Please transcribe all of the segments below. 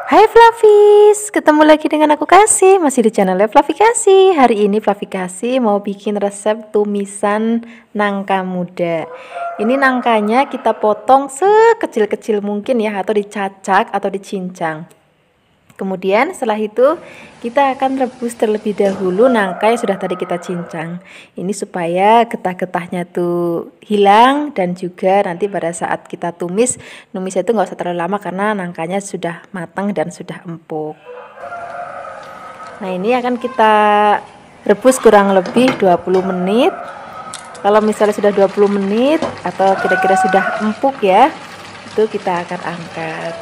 Hai Flavis, ketemu lagi dengan aku Kasih, masih di channelnya Flavi Kasih. Hari ini Flavi Kasih mau bikin resep tumisan nangka muda. Ini nangkanya kita potong sekecil-kecil mungkin ya, atau dicacak atau dicincang. Kemudian setelah itu kita akan rebus terlebih dahulu nangka yang sudah tadi kita cincang. Ini supaya getah-getahnya tuh hilang, dan juga nanti pada saat kita numisnya itu nggak usah terlalu lama karena nangkanya sudah matang dan sudah empuk. Nah, ini akan kita rebus kurang lebih 20 menit. Kalau misalnya sudah 20 menit atau kira-kira sudah empuk ya, itu kita akan angkat.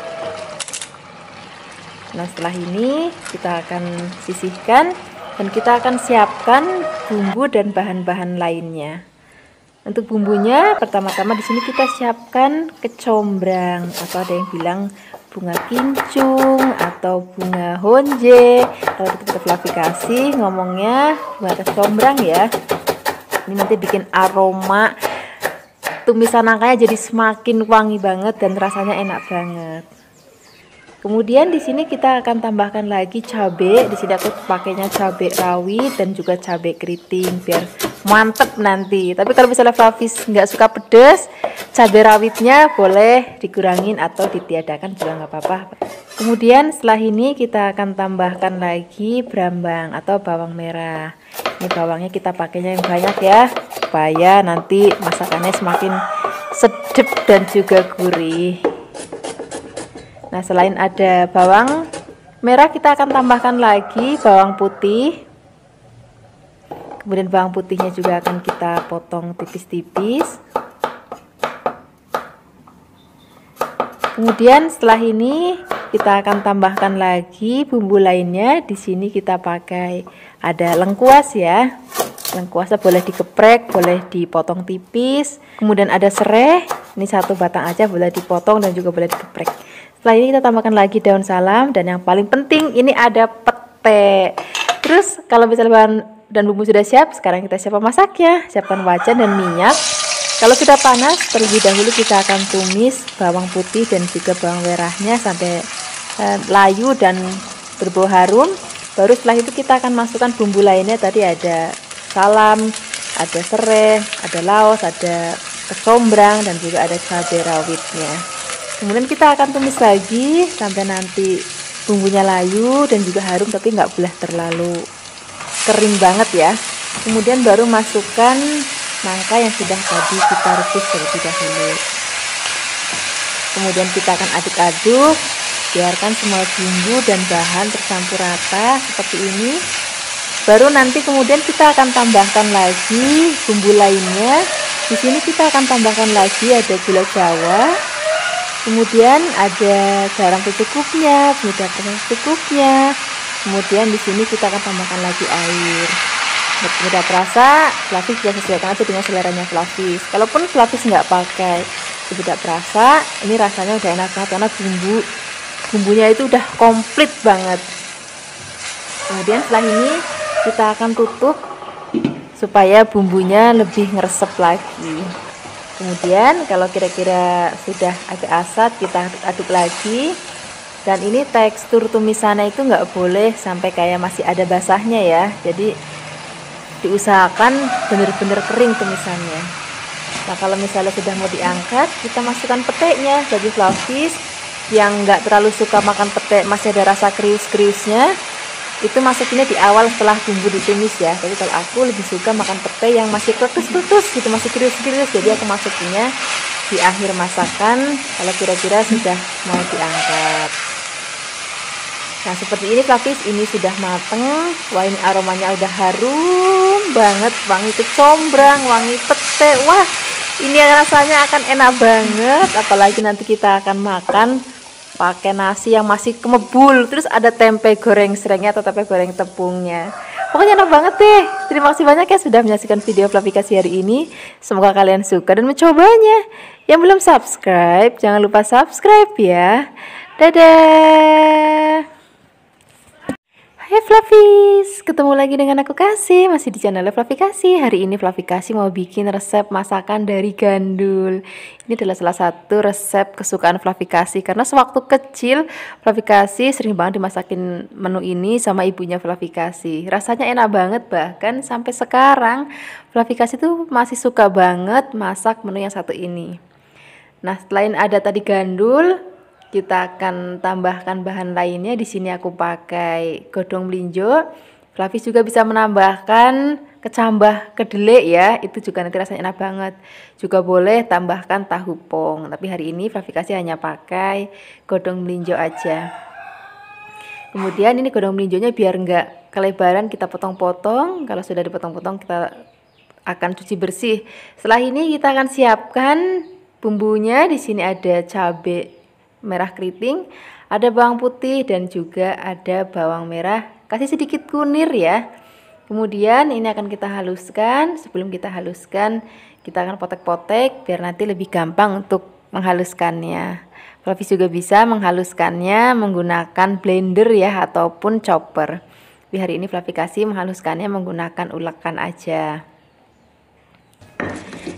Nah, setelah ini kita akan sisihkan dan kita akan siapkan bumbu dan bahan-bahan lainnya. Untuk bumbunya pertama-tama di sini kita siapkan kecombrang, atau ada yang bilang bunga kincung atau bunga honje. Kalau kita klasifikasi ngomongnya bunga kecombrang ya. Ini nanti bikin aroma tumisan nangkanya jadi semakin wangi banget dan rasanya enak banget. Kemudian di sini kita akan tambahkan lagi cabai. Di sini aku pakainya cabai rawit dan juga cabai keriting biar mantep nanti. Tapi kalau misalnya Flavis nggak suka pedas, cabai rawitnya boleh dikurangin atau ditiadakan juga nggak apa-apa. Kemudian setelah ini kita akan tambahkan lagi brambang atau bawang merah. Ini bawangnya kita pakainya yang banyak ya, supaya nanti masakannya semakin sedap dan juga gurih. Nah, selain ada bawang merah, kita akan tambahkan lagi bawang putih. Kemudian bawang putihnya juga akan kita potong tipis-tipis. Kemudian setelah ini kita akan tambahkan lagi bumbu lainnya. Di sini kita pakai ada lengkuas ya. Lengkuasnya boleh dikeprek, boleh dipotong tipis. Kemudian ada serai, ini satu batang aja boleh dipotong dan juga boleh dikeprek. Setelah ini kita tambahkan lagi daun salam, dan yang paling penting ini ada pete. Terus kalau misalnya bahan dan bumbu sudah siap, sekarang kita siap memasaknya. Siapkan wajan dan minyak. Kalau sudah panas, terlebih dahulu kita akan tumis bawang putih dan juga bawang merahnya sampai layu dan berbau harum. Baru setelah itu kita akan masukkan bumbu lainnya. Tadi ada salam, ada serai, ada laos, ada kecombrang, dan juga ada cabai rawitnya. Kemudian kita akan tumis lagi sampai nanti bumbunya layu dan juga harum, tapi nggak boleh terlalu kering banget ya. Kemudian baru masukkan nangka yang sudah tadi kita rebus terlebih dahulu. Kemudian kita akan aduk-aduk, biarkan semua bumbu dan bahan tercampur rata seperti ini. Baru nanti kemudian kita akan tambahkan lagi bumbu lainnya. Di sini kita akan tambahkan lagi ada gula Jawa. Kemudian ada garam secukupnya, penyedap rasa secukupnya. Kemudian di sini kita akan tambahkan lagi air. Untuk penyedap rasa, Flavis bisa sesuaikan aja dengan seleranya Flavis. Kalaupun Flavis nggak pakai penyedap rasa, ini rasanya udah enak banget karena bumbunya itu udah komplit banget. Kemudian setelah ini kita akan tutup supaya bumbunya lebih ngeresep lagi. Kemudian kalau kira-kira sudah agak asat, kita aduk lagi. Dan ini tekstur tumisannya itu nggak boleh sampai kayak masih ada basahnya ya. Jadi diusahakan benar-benar kering tumisannya. Nah, kalau misalnya sudah mau diangkat, kita masukkan petenya. Bagi Flavis yang nggak terlalu suka makan pete, masih ada rasa krius-kriusnya, itu masukinnya di awal setelah bumbu ditumis ya. Tapi kalau aku lebih suka makan pete yang masih kletus-kletus gitu, masih krius-krius, jadi aku masukinnya di akhir masakan kalau kira-kira sudah mau diangkat. Nah, seperti ini Flavis, ini sudah mateng. Wah, ini aromanya udah harum banget, wangi kecombrang, wangi pete. Wah, ini rasanya akan enak banget, apalagi nanti kita akan makan pakai nasi yang masih kemebul, terus ada tempe goreng serengnya atau tempe goreng tepungnya. Pokoknya enak banget deh. Terima kasih banyak ya sudah menyaksikan video Flavi Kasih hari ini. Semoga kalian suka dan mencobanya. Yang belum subscribe, jangan lupa subscribe ya. Dadah. Hai Fluffies, ketemu lagi dengan aku Kasih, masih di channel Fluffy Kasih. Hari ini Fluffy Kasih mau bikin resep masakan dari gandul. Ini adalah salah satu resep kesukaan Fluffy Kasih, karena sewaktu kecil Fluffy Kasih sering banget dimasakin menu ini sama ibunya Fluffy Kasih. Rasanya enak banget, bahkan sampai sekarang Fluffy Kasih tuh masih suka banget masak menu yang satu ini. Nah, selain ada tadi gandul, kita akan tambahkan bahan lainnya. Di sini aku pakai godong melinjo. Fluffy juga bisa menambahkan kecambah kedelai ya, itu juga nanti rasanya enak banget. Juga boleh tambahkan tahu pong, tapi hari ini Fluffy Kasih hanya pakai godong melinjo aja. Kemudian ini godong melinjonya biar enggak kelebaran kita potong-potong. Kalau sudah dipotong-potong kita akan cuci bersih. Setelah ini kita akan siapkan bumbunya. Di sini ada cabai merah keriting, ada bawang putih, dan juga ada bawang merah. Kasih sedikit kunir ya. Kemudian ini akan kita haluskan. Sebelum kita haluskan, kita akan potek-potek biar nanti lebih gampang untuk menghaluskannya. Fluffy juga bisa menghaluskannya menggunakan blender ya, ataupun chopper. Di hari ini Fluffy Kasih menghaluskannya menggunakan ulekan aja.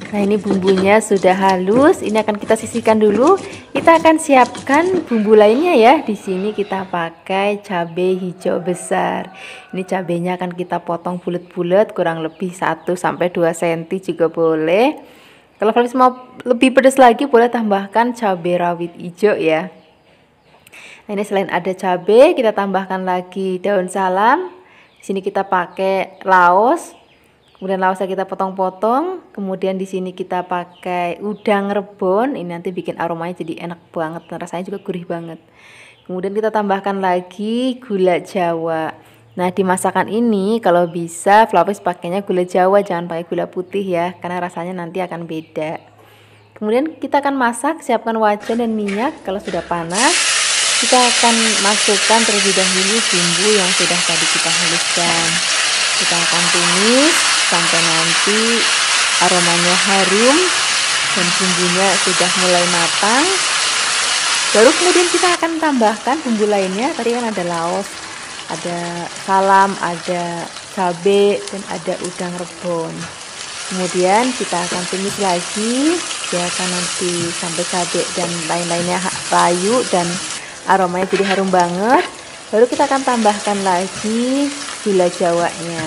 Nah, ini bumbunya sudah halus. Ini akan kita sisihkan dulu. Kita akan siapkan bumbu lainnya ya. Di sini kita pakai cabai hijau besar. Ini cabainya akan kita potong bulat-bulat, kurang lebih 1 sampai 2 cm juga boleh. Kalau kalian mau lebih pedas lagi, boleh tambahkan cabai rawit hijau ya. Nah, ini selain ada cabai, kita tambahkan lagi daun salam. Di sini kita pakai laos. Kemudian laosnya kita potong-potong. Kemudian di sini kita pakai udang rebon. Ini nanti bikin aromanya jadi enak banget dan rasanya juga gurih banget. Kemudian kita tambahkan lagi gula Jawa. Nah, di masakan ini kalau bisa Fluffy pakainya gula Jawa, jangan pakai gula putih ya, karena rasanya nanti akan beda. Kemudian kita akan masak, siapkan wajan dan minyak. Kalau sudah panas, kita akan masukkan terlebih dahulu bumbu yang sudah tadi kita haluskan. Kita akan tumis sampai nanti aromanya harum dan bumbunya sudah mulai matang. Baru kemudian kita akan tambahkan bumbu lainnya. Tadi kan ada laos, ada salam, ada cabai, dan ada udang rebon. Kemudian kita akan tumis lagi biarkan nanti sampai cabai dan lain-lainnya layu dan aromanya jadi harum banget. Baru kita akan tambahkan lagi gula Jawanya.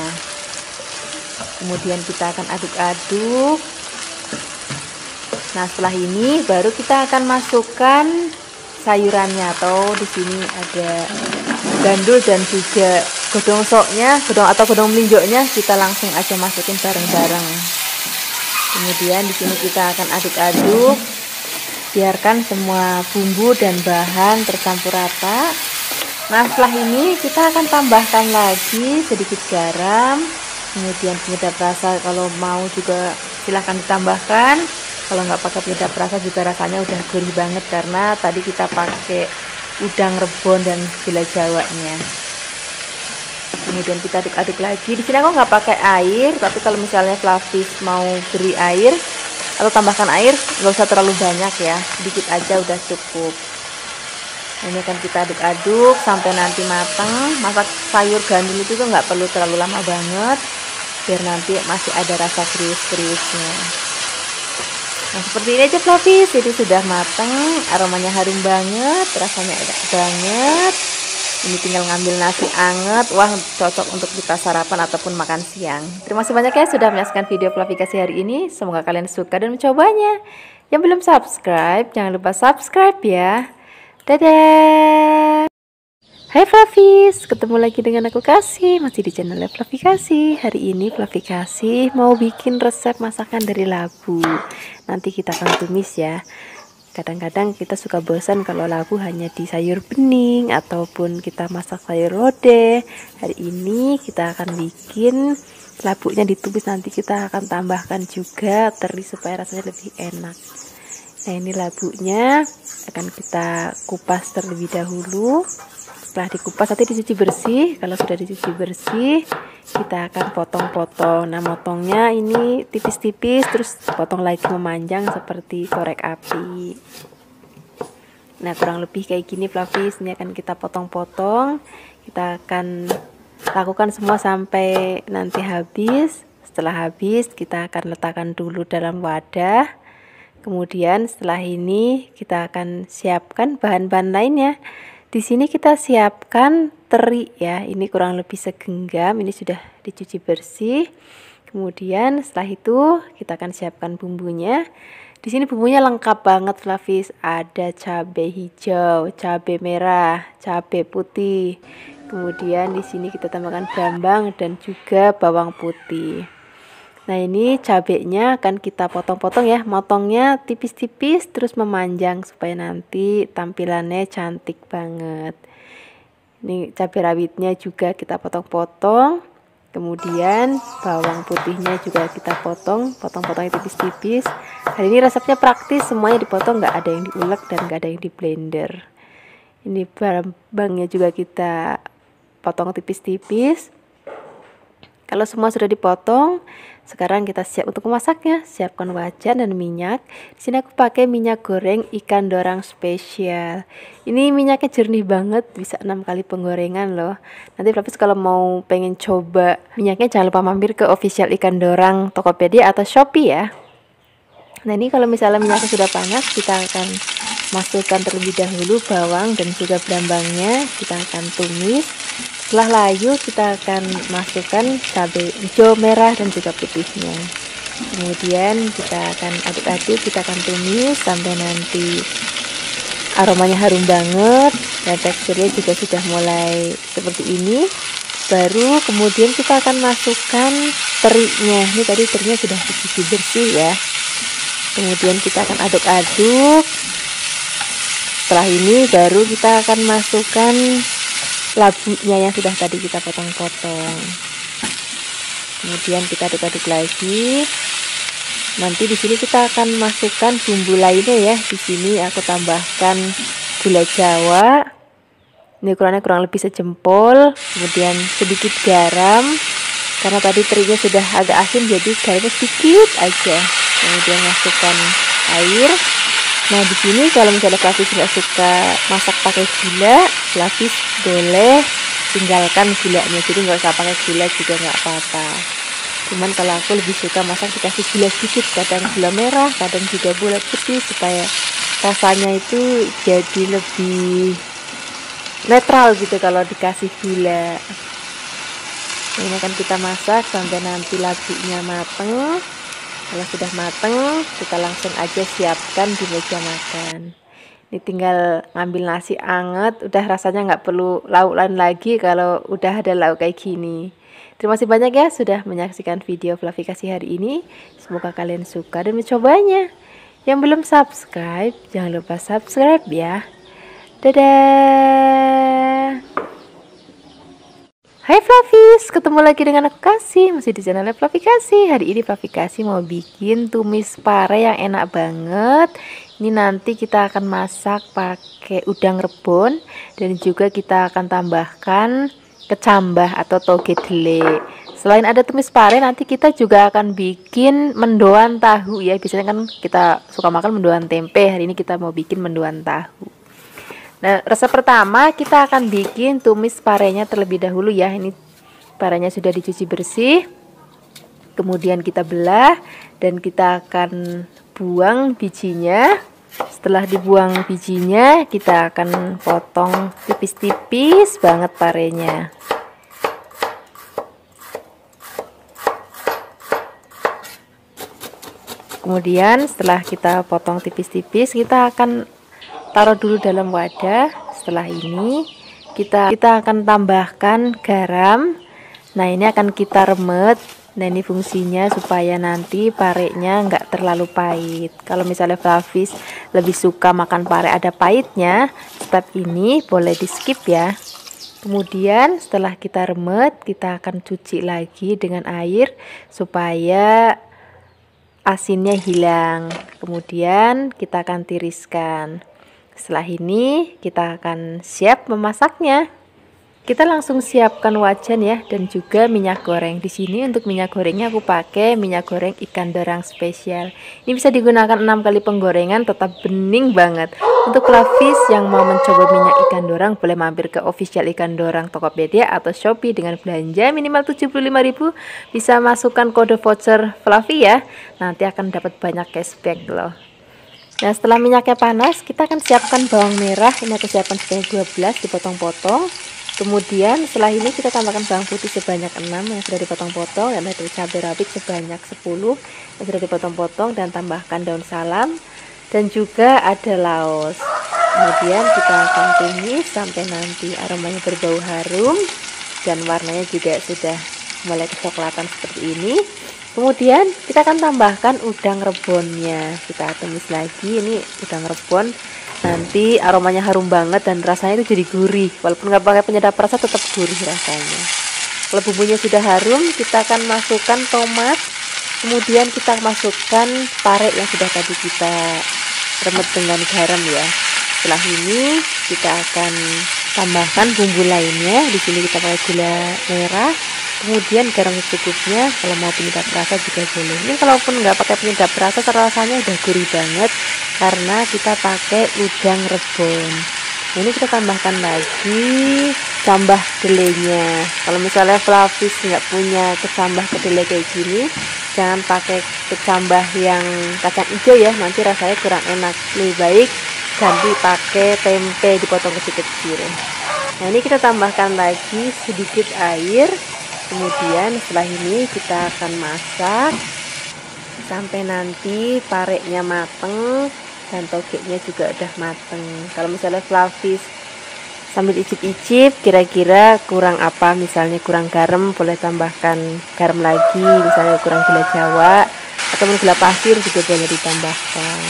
Kemudian kita akan aduk-aduk. Nah, setelah ini baru kita akan masukkan sayurannya, atau di sini ada gandul dan juga godong soknya, godong melinjonya, kita langsung aja masukin bareng-bareng. Kemudian di sini kita akan aduk-aduk. Biarkan semua bumbu dan bahan tercampur rata. Nah, setelah ini kita akan tambahkan lagi sedikit garam, kemudian penyedap rasa. Kalau mau juga silahkan ditambahkan. Kalau nggak pakai penyedap rasa juga rasanya udah gurih banget, karena tadi kita pakai udang rebon dan gula Jawanya. Kemudian kita aduk-aduk lagi. Di sini aku nggak pakai air, tapi kalau misalnya Fluffy mau beri air atau tambahkan air, nggak usah terlalu banyak ya, sedikit aja udah cukup. Ini akan kita aduk-aduk sampai nanti matang. Masak sayur gandul itu nggak perlu terlalu lama banget, biar nanti masih ada rasa krius-kriusnya. Nah, seperti ini aja Fluffy, jadi sudah matang, aromanya harum banget, rasanya enak banget. Ini tinggal ngambil nasi anget, wah cocok untuk kita sarapan ataupun makan siang. Terima kasih banyak ya sudah menyaksikan video Fluffy Kasih hari ini. Semoga kalian suka dan mencobanya. Yang belum subscribe, jangan lupa subscribe ya. Dadah. Hai Fluffies, ketemu lagi dengan aku Kasih, masih di channel Fluffy Kasih. Hari ini Fluffy Kasih mau bikin resep masakan dari labu. Nanti kita akan tumis ya. Kadang-kadang kita suka bosan kalau labu hanya di sayur bening ataupun kita masak sayur lodeh. Hari ini kita akan bikin labunya ditumis, nanti kita akan tambahkan juga teri supaya rasanya lebih enak. Nah, ini labunya akan kita kupas terlebih dahulu. Setelah dikupas nanti dicuci bersih. Kalau sudah dicuci bersih, kita akan potong-potong. Nah, motongnya ini tipis-tipis, terus potong lagi memanjang seperti korek api. Nah, kurang lebih kayak gini Fluffy. Ini akan kita potong-potong. Kita akan lakukan semua sampai nanti habis. Setelah habis kita akan letakkan dulu dalam wadah. Kemudian setelah ini kita akan siapkan bahan-bahan lainnya. Di sini kita siapkan teri ya. Ini kurang lebih segenggam. Ini sudah dicuci bersih. Kemudian setelah itu kita akan siapkan bumbunya. Di sini bumbunya lengkap banget Flavis. Ada cabai hijau, cabai merah, cabai putih. Kemudian di sini kita tambahkan brambang dan juga bawang putih. Nah, ini cabenya akan kita potong-potong ya. Motongnya tipis-tipis terus memanjang supaya nanti tampilannya cantik banget. Ini cabai rawitnya juga kita potong-potong. Kemudian bawang putihnya juga kita potong-potong tipis-tipis. Hari ini resepnya praktis, semuanya dipotong, nggak ada yang diulek dan nggak ada yang di blender. Ini brambangnya juga kita potong tipis-tipis. Kalau semua sudah dipotong, sekarang kita siap untuk memasaknya. Siapkan wajan dan minyak. Di sini aku pakai minyak goreng ikan dorang spesial. Ini minyaknya jernih banget, bisa 6 kali penggorengan loh. Nanti Flavis kalau mau pengen coba minyaknya jangan lupa mampir ke official ikan dorang Tokopedia atau Shopee ya. Nah, ini kalau misalnya minyaknya sudah panas, kita akan masukkan terlebih dahulu bawang dan juga brambangnya. Kita akan tumis. Setelah layu kita akan masukkan cabai hijau, merah dan juga putihnya. Kemudian kita akan aduk-aduk, kita akan tumis sampai nanti aromanya harum banget dan teksturnya juga sudah mulai seperti ini. Baru kemudian kita akan masukkan terinya. Ini tadi terinya sudah dicuci bersih ya. Kemudian kita akan aduk-aduk. Setelah ini baru kita akan masukkan labunya yang sudah tadi kita potong-potong. Kemudian kita aduk-aduk lagi. Nanti di sini kita akan masukkan bumbu lainnya ya. Di sini aku tambahkan gula Jawa. Ini ukurannya kurang lebih sejempol. Kemudian sedikit garam. Karena tadi terinya sudah agak asin, jadi garamnya sedikit aja. Kemudian masukkan air. Nah, di sini kalau misalnya Flavis nggak suka masak pakai gula, Flavis boleh tinggalkan gulanya, jadi nggak usah pakai gula juga nggak apa-apa. Cuman kalau aku lebih suka masak dikasih gula sedikit, kadang gula merah, kadang juga gula putih, supaya rasanya itu jadi lebih netral gitu kalau dikasih gula. Ini akan kita masak sampai nanti labunya mateng. Kalau sudah mateng, kita langsung aja siapkan di meja makan. Ini tinggal ngambil nasi anget, udah rasanya nggak perlu lauk lain lagi kalau udah ada lauk kayak gini. Terima kasih banyak ya sudah menyaksikan video Flavikasi hari ini. Semoga kalian suka dan mencobanya. Yang belum subscribe, jangan lupa subscribe ya. Dadah! Hai Flavis, ketemu lagi dengan aku Kasih, masih di channel Flavikasi. Hari ini Flavikasi mau bikin tumis pare yang enak banget. Ini nanti kita akan masak pakai udang rebon dan juga kita akan tambahkan kecambah atau toge dele. Selain ada tumis pare, nanti kita juga akan bikin mendoan tahu ya. Biasanya kan kita suka makan mendoan tempe, hari ini kita mau bikin mendoan tahu. Nah, resep pertama kita akan bikin tumis parenya terlebih dahulu ya. Ini parenya sudah dicuci bersih. Kemudian kita belah dan kita akan buang bijinya. Setelah dibuang bijinya, kita akan potong tipis-tipis banget parenya. Kemudian setelah kita potong tipis-tipis, kita akan taruh dulu dalam wadah. Setelah ini kita akan tambahkan garam. Nah, ini akan kita remet. Nah, ini fungsinya supaya nanti parenya nggak terlalu pahit. Kalau misalnya Flavis lebih suka makan pare ada pahitnya, step ini boleh di skip ya. Kemudian setelah kita remet, kita akan cuci lagi dengan air supaya asinnya hilang. Kemudian kita akan tiriskan. Setelah ini kita akan siap memasaknya. Kita langsung siapkan wajan ya, dan juga minyak goreng. Di sini untuk minyak gorengnya aku pakai minyak goreng ikan dorang spesial. Ini bisa digunakan 6 kali penggorengan, tetap bening banget. Untuk Flavis yang mau mencoba minyak ikan dorang, boleh mampir ke official ikan dorang Tokopedia atau Shopee dengan belanja minimal 75.000. Bisa masukkan kode voucher Flavi ya. Nanti akan dapat banyak cashback loh. Nah, setelah minyaknya panas, kita akan siapkan bawang merah. Ini aku siapkan sebanyak 12, dipotong-potong. Kemudian setelah ini kita tambahkan bawang putih sebanyak 6 yang sudah dipotong-potong, dan ada cabai rawit sebanyak 10 yang sudah dipotong-potong, dan tambahkan daun salam dan juga ada laos. Kemudian kita akan tumis sampai nanti aromanya berbau harum dan warnanya juga sudah mulai kecoklatan seperti ini. Kemudian kita akan tambahkan udang rebonnya, kita tumis lagi. Ini udang rebon nanti aromanya harum banget dan rasanya itu jadi gurih, walaupun nggak pakai penyedap rasa tetap gurih rasanya. Kalau bumbunya sudah harum, kita akan masukkan tomat, kemudian kita masukkan pare yang sudah tadi kita remet dengan garam ya. Setelah ini kita akan tambahkan bumbu lainnya. Di sini kita pakai gula merah, kemudian garam secukupnya. Kalau mau penyedap rasa juga boleh. Ini kalaupun nggak pakai penyedap rasa, rasanya udah gurih banget karena kita pakai udang rebon. Nah, ini kita tambahkan lagi kecambah kedelainya. Kalau misalnya Flavis nggak punya kecambah kedelai kayak gini, jangan pakai kecambah yang kacang hijau ya, nanti rasanya kurang enak. Lebih baik ganti pakai tempe dipotong kecil-kecil. Nah, ini kita tambahkan lagi sedikit air. Kemudian setelah ini kita akan masak sampai nanti parenya mateng dan togenya juga udah mateng. Kalau misalnya Flavis sambil icip-icip kira-kira kurang apa, misalnya kurang garam, boleh tambahkan garam lagi, misalnya kurang gula jawa atau gula pasir juga boleh ditambahkan.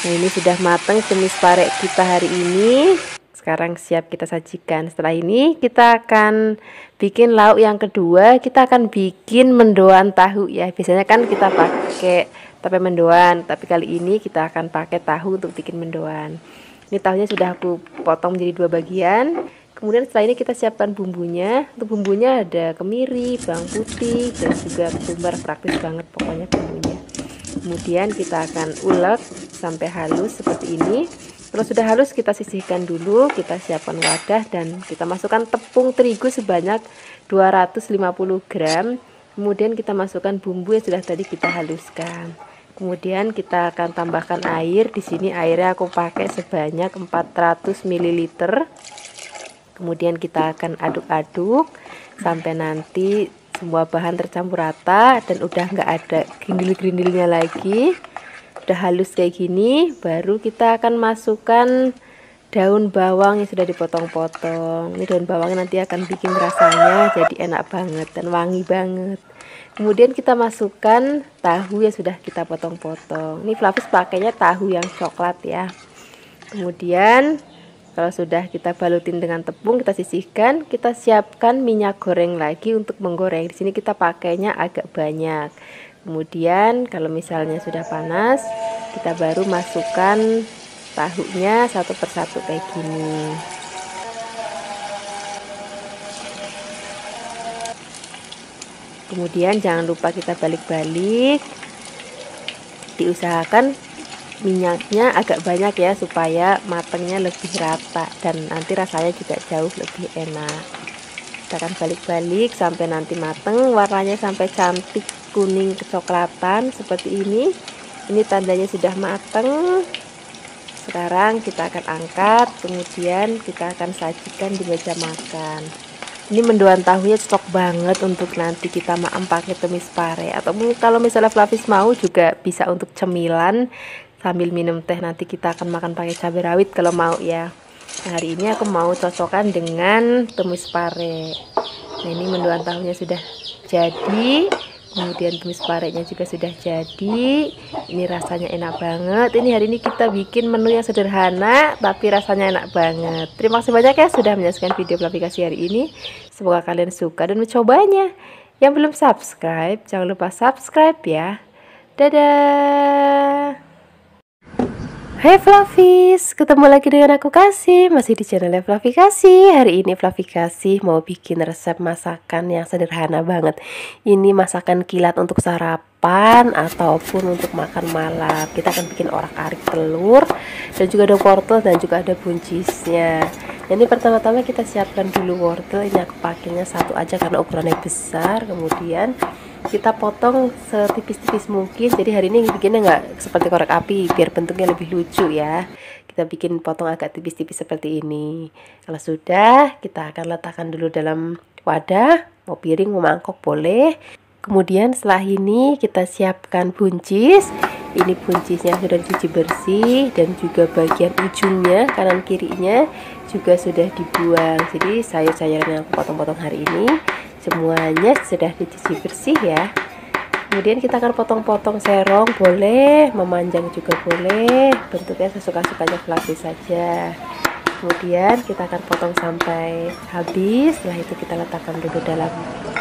Nah, ini sudah mateng tumis pare kita hari ini. Sekarang siap kita sajikan. Setelah ini kita akan bikin lauk yang kedua. Kita akan bikin mendoan tahu ya. Biasanya kan kita pakai tape mendoan, tapi kali ini kita akan pakai tahu untuk bikin mendoan. Ini tahunya sudah aku potong menjadi 2 bagian. Kemudian setelah ini kita siapkan bumbunya. Untuk bumbunya ada kemiri, bawang putih, dan juga ketumbar. Praktis banget pokoknya bumbunya. Kemudian kita akan ulek sampai halus seperti ini. Kalau sudah halus kita sisihkan dulu, kita siapkan wadah dan kita masukkan tepung terigu sebanyak 250 gram. Kemudian kita masukkan bumbu yang sudah tadi kita haluskan. Kemudian kita akan tambahkan air. Di sini airnya aku pakai sebanyak 400 ml. Kemudian kita akan aduk-aduk sampai nanti semua bahan tercampur rata dan udah nggak ada grindil-grindilnya lagi. Udah halus kayak gini, baru kita akan masukkan daun bawang yang sudah dipotong-potong. Ini daun bawangnya nanti akan bikin rasanya jadi enak banget dan wangi banget. Kemudian kita masukkan tahu yang sudah kita potong-potong. Ini Flavis pakainya tahu yang coklat ya. Kemudian kalau sudah kita balutin dengan tepung, kita sisihkan, kita siapkan minyak goreng lagi untuk menggoreng. Di sini kita pakainya agak banyak. Kemudian kalau misalnya sudah panas, kita baru masukkan tahunya satu persatu kayak gini. Kemudian jangan lupa kita balik-balik. Diusahakan minyaknya agak banyak ya, supaya matangnya lebih rata dan nanti rasanya juga jauh lebih enak. Kita akan balik-balik sampai nanti mateng, warnanya sampai cantik kuning kecoklatan seperti ini. Ini tandanya sudah mateng. Sekarang kita akan angkat, kemudian kita akan sajikan di meja makan. Ini mendoan tahunya stok banget untuk nanti kita maem pakai tumis pare, atau kalau misalnya Flavis mau juga bisa untuk cemilan sambil minum teh. Nanti kita akan makan pakai cabai rawit kalau mau ya. Nah, hari ini aku mau cocokkan dengan tumis pare. Nah, ini mendoan tahunya sudah jadi. Kemudian tumis parenya juga sudah jadi. Ini rasanya enak banget. Ini hari ini kita bikin menu yang sederhana tapi rasanya enak banget. Terima kasih banyak ya sudah menyaksikan video aplikasi hari ini. Semoga kalian suka dan mencobanya. Yang belum subscribe, jangan lupa subscribe ya. Dadah. Hai Flavis, ketemu lagi dengan aku Kasih, masih di channel Flavi Kasih. Hari ini Flavi Kasih mau bikin resep masakan yang sederhana banget. Ini masakan kilat untuk sarapan ataupun untuk makan malam. Kita akan bikin orak-arik telur dan juga ada wortel dan juga ada buncisnya. Ini pertama-tama kita siapkan dulu wortel. Ini aku pakainya satu aja karena ukurannya besar. Kemudian kita potong setipis-tipis mungkin. Jadi hari ini bikinnya nggak seperti korek api biar bentuknya lebih lucu ya. Kita bikin potong agak tipis-tipis seperti ini. Kalau sudah, kita akan letakkan dulu dalam wadah, mau piring mau mangkok boleh. Kemudian setelah ini kita siapkan buncis. Ini buncisnya sudah dicuci bersih dan juga bagian ujungnya kanan kirinya juga sudah dibuang. Jadi sayur-sayuran yang aku potong-potong hari ini semuanya sudah dicuci bersih ya. Kemudian kita akan potong-potong serong boleh, memanjang juga boleh, bentuknya sesuka-sukanya Flavi saja. Kemudian kita akan potong sampai habis. Setelah itu kita letakkan dulu dalam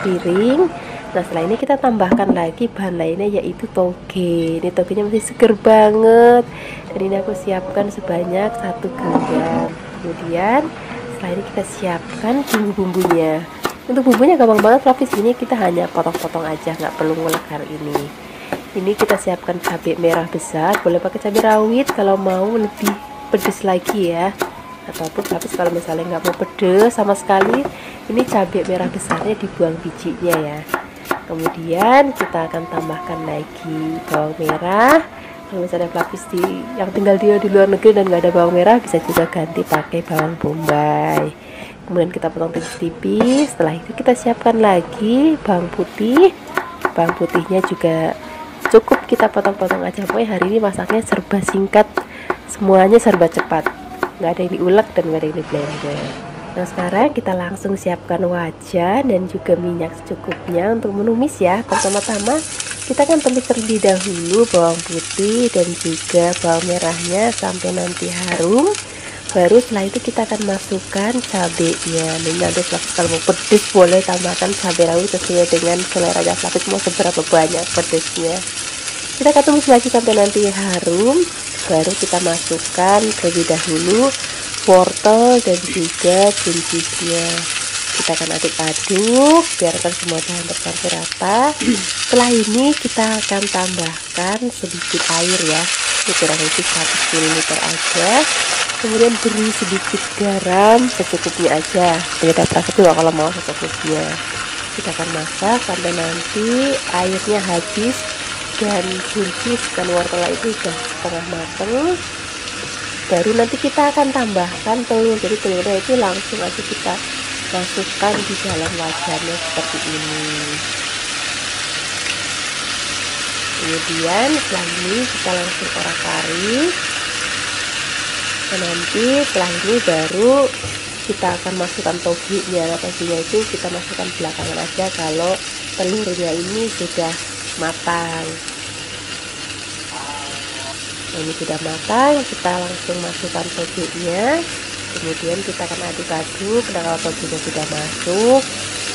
piring. Nah setelah ini kita tambahkan lagi bahan lainnya yaitu toge. Ini togenya masih seger banget dan ini aku siapkan sebanyak 1 genggam. Kemudian setelah ini kita siapkan bumbu-bumbunya. Untuk bumbunya gampang banget Flavis, ini kita hanya potong-potong aja, nggak perlu ngulek hari ini. Ini kita siapkan cabai merah besar, boleh pakai cabai rawit kalau mau lebih pedes lagi ya, ataupun Flavis kalau misalnya nggak mau pedes sama sekali, ini cabai merah besarnya dibuang bijinya ya. Kemudian kita akan tambahkan lagi bawang merah. Kalau misalnya Flavis yang tinggal di luar negeri dan nggak ada bawang merah, bisa juga ganti pakai bawang bombay. Kemudian kita potong tipis-tipis. Setelah itu kita siapkan lagi bawang putih. Bawang putihnya juga cukup kita potong-potong aja. Pokoknya hari ini masaknya serba singkat, semuanya serba cepat, nggak ada yang diulek dan nggak ada yang di blender. Nah sekarang kita langsung siapkan wajan dan juga minyak secukupnya untuk menumis ya. Pertama-tama kita akan tumis terlebih dahulu bawang putih dan juga bawang merahnya sampai nanti harum. Baru setelah itu kita akan masukkan cabenya. Ini nanti kalau mau pedes boleh tambahkan cabai rawit sesuai dengan selera Flavis mau seberapa banyak pedesnya. Kita akan tumis lagi sampai nanti harum. Baru kita masukkan terlebih dahulu wortel dan juga buncisnya. Kita akan aduk-aduk, biarkan semua bahan tercampur rata. Setelah ini kita akan tambahkan sedikit air ya, kurang lebih 100 ml aja. Kemudian beri sedikit garam secukupnya aja, beda rasa juga kalau mau secukupnya. Kita akan masak sampai nanti airnya habis dan buncis dan wortel itu sudah setengah matang. Baru nanti kita akan tambahkan telur. Jadi telurnya itu langsung aja kita masukkan di dalam wajannya seperti ini. Kemudian setelah ini kita langsung orak-arik. Nanti setelah ini baru kita akan masukkan togenya. Nah, togenya itu kita masukkan belakangan aja kalau telurnya ini sudah matang. Nah, ini sudah matang, kita langsung masukkan togenya. Kemudian kita akan aduk-aduk. Nah kalau togenya sudah masuk,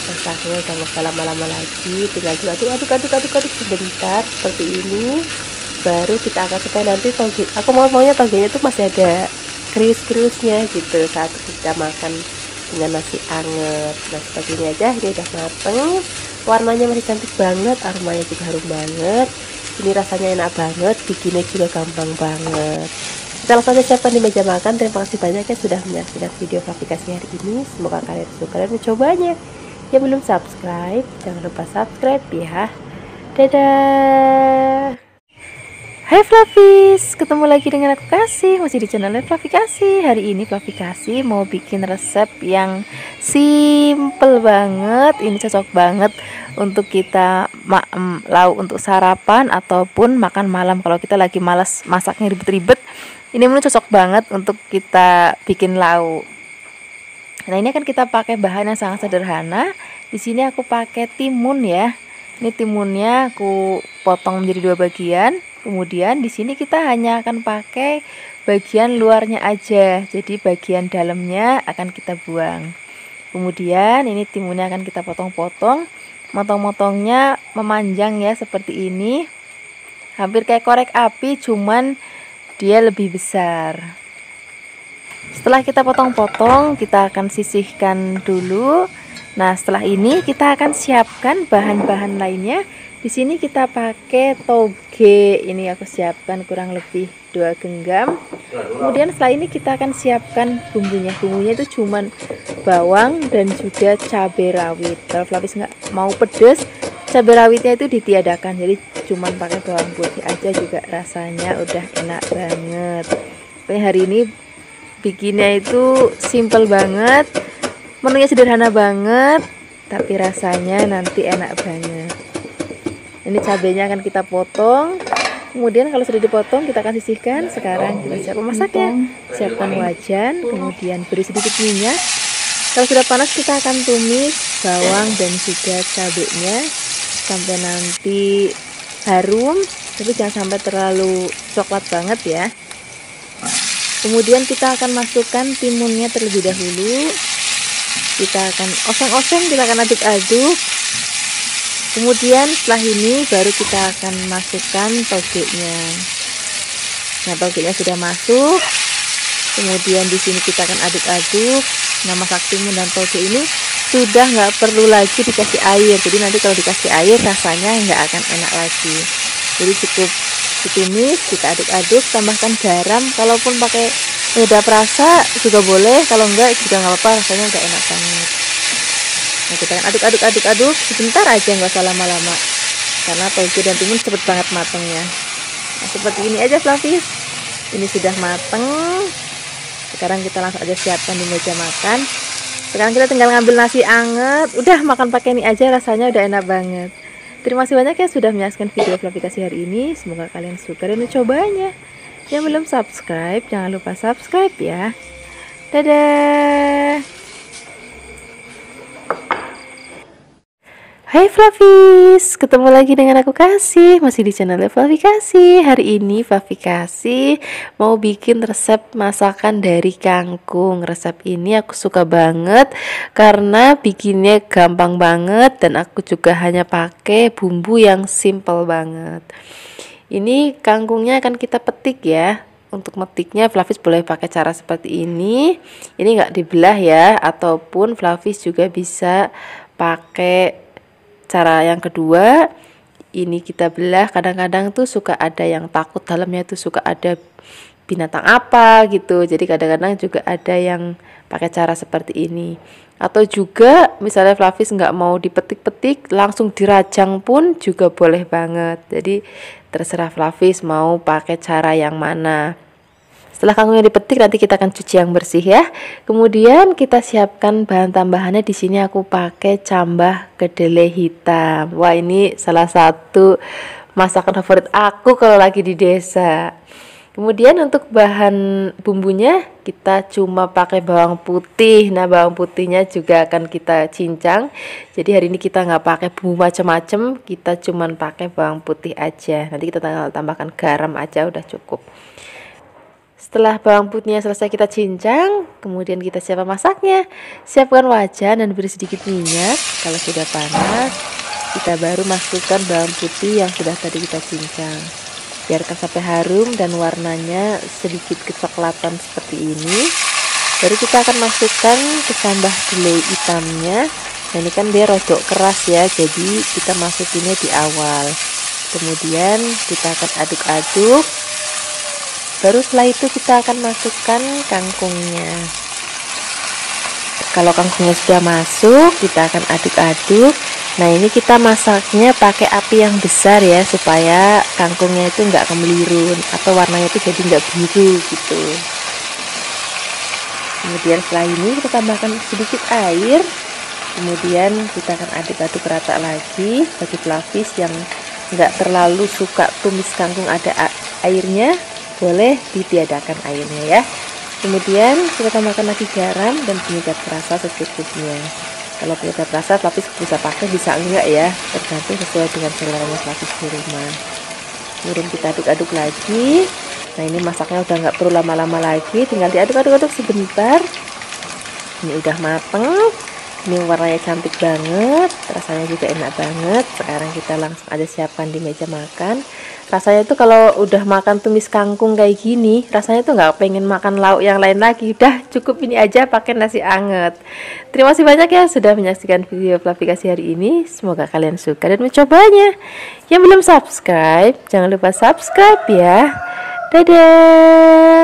masaknya udah nggak usah lama-lama lagi, tinggal aduk-aduk sebentar seperti ini. Baru kita akan supaya nanti toge, aku maunya togenya itu masih ada krius-kriusnya gitu saat kita makan dengan nasi anget. Nah seperti ini aja, ini udah mateng, warnanya masih cantik banget, aromanya juga harum banget. Ini rasanya enak banget, bikinnya juga gampang banget. Kita langsung aja siapkan di meja makan. Terima kasih banyak ya sudah menyaksikan video aplikasi hari ini. Semoga kalian suka dan mencobanya. Yang belum subscribe, jangan lupa subscribe ya. Dadah. Hai Flavis, ketemu lagi dengan aku Kasih, masih di channel Flavi Kasih. Hari ini Flavi Kasih mau bikin resep yang simple banget. Ini cocok banget untuk kita lauk untuk sarapan ataupun makan malam. Kalau kita lagi malas masaknya ribet-ribet, ini menu cocok banget untuk kita bikin lauk. Nah ini kan kita pakai bahan yang sangat sederhana. Di sini aku pakai timun ya. Ini timunnya aku potong menjadi 2 bagian. Kemudian di sini kita hanya akan pakai bagian luarnya aja. Jadi bagian dalamnya akan kita buang. Kemudian ini timunnya akan kita potong-potong. Motong-motongnya memanjang ya seperti ini. Hampir kayak korek api, cuman dia lebih besar. Setelah kita potong-potong, kita akan sisihkan dulu. Nah, setelah ini kita akan siapkan bahan-bahan lainnya. Di sini kita pakai toge. Ini aku siapkan kurang lebih 2 genggam. Kemudian setelah ini kita akan siapkan bumbunya. Bumbunya itu cuman bawang dan juga cabai rawit. Kalau Flavis nggak mau pedas, cabai rawitnya itu ditiadakan. Jadi cuman pakai bawang putih aja juga rasanya udah enak banget. Pokoknya hari ini bikinnya itu simple banget, menunya sederhana banget, tapi rasanya nanti enak banget. Ini cabenya akan kita potong, kemudian kalau sudah dipotong kita akan sisihkan. Sekarang kita siap memasaknya. Siapkan wajan, kemudian beri sedikit minyak. Kalau sudah panas kita akan tumis bawang dan juga cabenya sampai nanti harum, tapi jangan sampai terlalu coklat banget ya. Kemudian kita akan masukkan timunnya terlebih dahulu. Kita akan oseng-oseng, kita akan aduk-aduk. Kemudian setelah ini baru kita akan masukkan togenya. Nah, togenya sudah masuk. Kemudian di sini kita akan aduk-aduk. Nah, masak timun dan toge ini sudah nggak perlu lagi dikasih air. Jadi nanti kalau dikasih air rasanya nggak akan enak lagi. Jadi cukup ditumis, kita aduk-aduk, tambahkan garam. Kalaupun pakai penyedap rasa juga boleh, kalau enggak juga nggak apa-apa, rasanya nggak enak banget. Nah, kita akan aduk-aduk sebentar aja, nggak usah lama-lama, karena toge dan timun cepet banget matengnya. Nah, seperti ini aja Flavis, ini sudah mateng. Sekarang kita langsung aja siapkan di meja makan. Sekarang kita tinggal ngambil nasi anget, udah makan pakai ini aja, rasanya udah enak banget. Terima kasih banyak ya sudah menyaksikan video Flavikasi hari ini. Semoga kalian suka dan mencobanya. Yang belum subscribe, jangan lupa subscribe ya. Dadah. Hai Flavis, ketemu lagi dengan aku Kasih, masih di channel Flavikasi. Hari ini Flavikasi mau bikin resep masakan dari kangkung. Resep ini aku suka banget karena bikinnya gampang banget dan aku juga hanya pakai bumbu yang simple banget. Ini kangkungnya akan kita petik ya. Untuk metiknya Flavis boleh pakai cara seperti ini. Ini nggak dibelah ya, ataupun Flavis juga bisa pakai cara yang kedua, ini kita belah. Kadang-kadang tuh suka ada yang takut dalamnya tuh suka ada binatang apa gitu. Jadi kadang-kadang juga ada yang pakai cara seperti ini. Atau juga misalnya Flavis nggak mau dipetik-petik, langsung dirajang pun juga boleh banget. Jadi terserah Flavis mau pakai cara yang mana. Setelah kangkungnya dipetik, nanti kita akan cuci yang bersih ya. Kemudian kita siapkan bahan tambahannya. Di sini aku pakai cambah kedelai hitam. Wah, ini salah satu masakan favorit aku kalau lagi di desa. Kemudian untuk bahan bumbunya kita cuma pakai bawang putih. Nah, bawang putihnya juga akan kita cincang. Jadi hari ini kita nggak pakai bumbu macam-macam, kita cuma pakai bawang putih aja. Nanti kita tambahkan garam aja udah cukup. Setelah bawang putihnya selesai kita cincang, kemudian kita siapkan masaknya. Siapkan wajan dan beri sedikit minyak. Kalau sudah panas, kita baru masukkan bawang putih yang sudah tadi kita cincang. Biarkan sampai harum dan warnanya sedikit kecoklatan seperti ini. Baru kita akan masukkan kecambah kedelai hitamnya. Nah, ini kan dia rodok keras ya, jadi kita masukinnya di awal. Kemudian kita akan aduk-aduk. Baru setelah itu kita akan masukkan kangkungnya. Kalau kangkungnya sudah masuk, kita akan aduk-aduk. Nah, ini kita masaknya pakai api yang besar ya, supaya kangkungnya itu nggak kemelirun atau warnanya itu jadi nggak biru gitu. Kemudian setelah ini kita tambahkan sedikit air. Kemudian kita akan aduk-aduk rata lagi. Bagi Flavis yang nggak terlalu suka tumis kangkung ada airnya, boleh ditiadakan airnya ya. Kemudian kita tambahkan lagi garam dan penyedap rasa secukupnya. Kalau penyedap rasa Flavis bisa pakai, bisa enggak ya, tergantung sesuai dengan selera Flavis di rumah. Kemudian kita aduk-aduk lagi. Nah, ini masaknya udah nggak perlu lama-lama lagi, tinggal diaduk-aduk sebentar. Ini udah mateng. Ini warnanya cantik banget, rasanya juga enak banget. Sekarang kita langsung aja siapkan di meja makan. Rasanya itu kalau udah makan tumis kangkung kayak gini, rasanya tuh nggak pengen makan lauk yang lain lagi. Udah cukup ini aja pakai nasi anget. Terima kasih banyak ya sudah menyaksikan video Fluffy Kasih hari ini. Semoga kalian suka dan mencobanya. Yang belum subscribe, jangan lupa subscribe ya. Dadah.